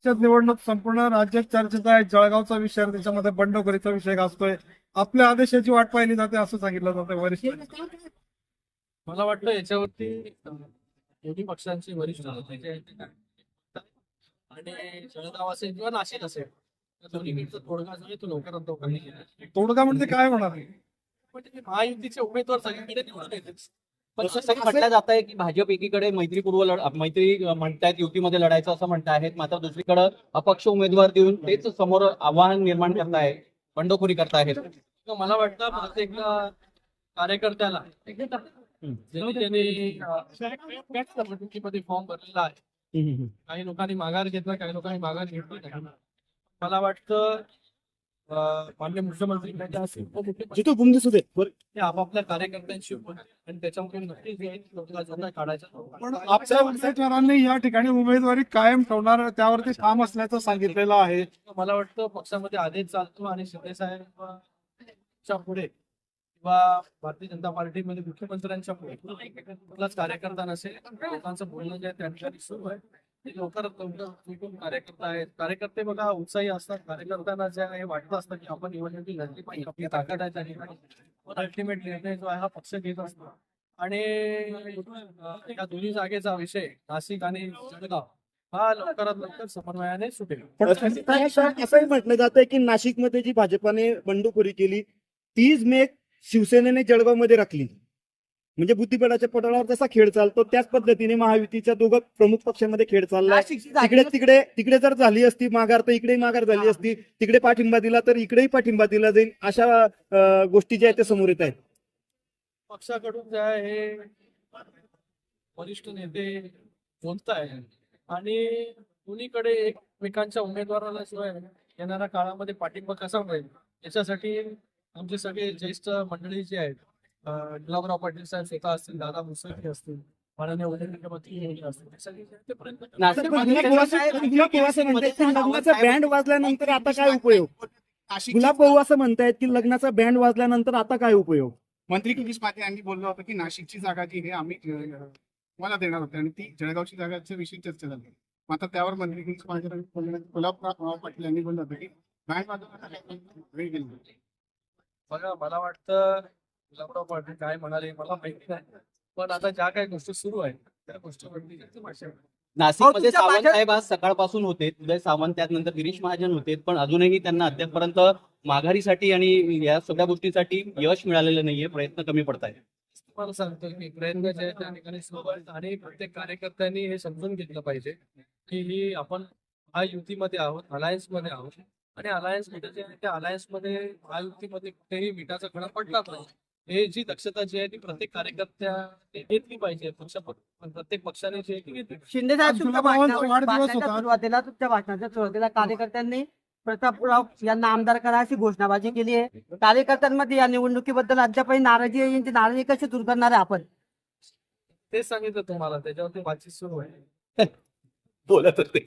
निवडणूक संपूर्ण राज्यात चर्चेत आहे. जळगावचा विषय, त्याच्यामध्ये बंडखोरीचा विषय गाजतोय. आपल्या आदेशाची वाट पाहिली जाते असं सांगितलं जातं वरिष्ठ. मला वाटतं याच्यावरती दोन्ही पक्षांचे वरिष्ठ नेते आहेत ते काय आणि जळगाव असेल किंवा नाशिक असेल तर दोन्हीकडचा तोडगा जो आहे तो लवकरात लवकर निघेल. तोडगा म्हणजे काय होणार? म्हणजे महायुतीचे उमेदवार सगळीकडे निवडून येतेच. पण असं म्हटलं जात आहे की भाजप एकीकडे मैत्री म्हणतायत, युतीमध्ये लढायचं असं म्हणतायत, मात्र दुसरीकडे अपक्ष उमेदवार देऊन तेच समोर आव्हान निर्माण करतायत, बंडखोरी करतायत. तर मला वाटतं प्रत्येक कार्यकर्त्याला ज्यांनी निवडणुकीमध्ये फॉर्म भरलेला आहे, काही लोकांनी माघार घेतला, काही लोकांनी माघार घेतली नाही. मला वाटतं माननीय मुख्यमंत्री ते आपापल्या कार्यकर्त्यांशी बोलतात आणि त्याच्यामध्ये नक्कीच लोकांना काढायचं. पण आपल्या उमेदवारांनी या ठिकाणी उमेदवारी कायम ठेवणार, त्यावरती ठाम असल्याचं सांगितलेलं आहे. मला वाटतं पक्षामध्ये आदेश चालतो आणि शिंदे साहेबच्या पुढे किंवा भारतीय जनता पार्टीमध्ये मुख्यमंत्र्यांच्या पुढे कुठलाच कार्यकर्ता नसेल. लोकांचं बोलणं जे आहे त्या ठिकाणी सुरू आहे. ते लवकरात लवकर कार्यकर्ता आहेत. कार्यकर्ते बघा उत्साही असतात. कार्यकर्त्यांना जे आहे वाटतं असतं की आपण निवडणुकी लढली पाहिजे, आपली ताकद आहे त्या ठिकाणी. अल्टिमेट निर्णय जो आहे हा पक्ष घेत असतो. आणि या दोन्ही जागेचा विषय नाशिक आणि जळगाव हा लवकरात लवकर समन्वयाने सुटेल. पण असंही म्हटलं जातंय की नाशिकमध्ये जी भाजपाने बंडखोरी केली तीच मेघ शिवसेनेने जळगावमध्ये राखली. म्हणजे बुद्धिबळाच्या पटलावर जसा खेळ चालतो त्याच पद्धतीने महायुतीच्या दोघं प्रमुख पक्षांमध्ये खेळ चाललाय. तिकडे जर झाली असती माघार तर इकडेही माघार झाली असती, तिकडे पाठिंबा दिला तर इकडेही पाठिंबा दिला जाईल, अशा गोष्टी ज्या आहेत त्या समोर येत आहेत. पक्षाकडून जे आहे हे वरिष्ठ नेते बोलताय आणि दोन्हीकडे एकमेकांच्या उमेदवाराला शिवाय येणाऱ्या काळामध्ये पाठिंबा कसा मिळेल याच्यासाठी आमचे सगळे ज्येष्ठ मंडळी जे आहेत, गुलाबराव पाटील साहेब स्वतः असतील, दादा मुसळे असतील, माननीय उपमुख्यमंत्री असतील, ते प्रयत्न लग्नाचा बँड वाजल्यानंतर आता काय उपयोग? गुलाब भाऊ असं म्हणतायत की लग्नाचा बँड वाजल्यानंतर आता काय उपयोग? मंत्री गिरीश पाटील यांनी बोललं होतं की नाशिकची जागा जी आहे आम्ही मला देणार होते आणि ती जळगावची जागाच्या विषयी चर्चा झाली. मात्र त्यावर मंत्री गिरीश पाटील गुलाबराव पाटील यांनी बोललं होतं की बँड वेळ गेली. बघा, मला वाटतं गुलाबराव पाटील काय म्हणाले मला माहिती नाही, पण आता ज्या काही गोष्टी सुरू आहेत त्या गोष्टीवरती नाशिकमध्ये सावंत साहेब आज सकाळपासून होते, उदय सावंत, त्यानंतर गिरीश महाजन होते, पण अजूनही त्यांना अद्यापपर्यंत माघारीसाठी आणि या सगळ्या गोष्टीसाठी यश मिळालेलं नाहीये, प्रयत्न कमी पडतायत. तुम्हाला सांगतो की प्रयत्न जे आहेत त्या ठिकाणी सुरू आहेत आणि प्रत्येक कार्यकर्त्यांनी हे समजून घेतलं पाहिजे की ही आपण महायुतीमध्ये आहोत, अलायन्स मध्ये आहोत आणि अलायन्स मध्ये जे आहे त्या अलायन्स मध्ये महायुतीमध्ये कुठेही मिठाचा खडा पडला नाही. हे जी दक्षता जी आहे ती प्रत्येक कार्यकर्त्याने घेतली पाहिजे. प्रत्येक पक्षाने जी आहे ती घेतली. शिंदे साहेब तुमच्या वाढदिवस होता. तुमच्या भाषणाच्या सुरुवातीला कार्यकर्त्यांनी प्रतापराव यांना आमदार करा अशी घोषणाबाजी केली आहे. कार्यकर्त्यांमध्ये या निवडणुकीबद्दल अद्यापही नाराजी आहे. यांची नाराजी कशी दूर करणार आहे आपण? तेच सांगितलं तुम्हाला, त्याच्यावरती बातचीत सुरू आहे. बोलत होते.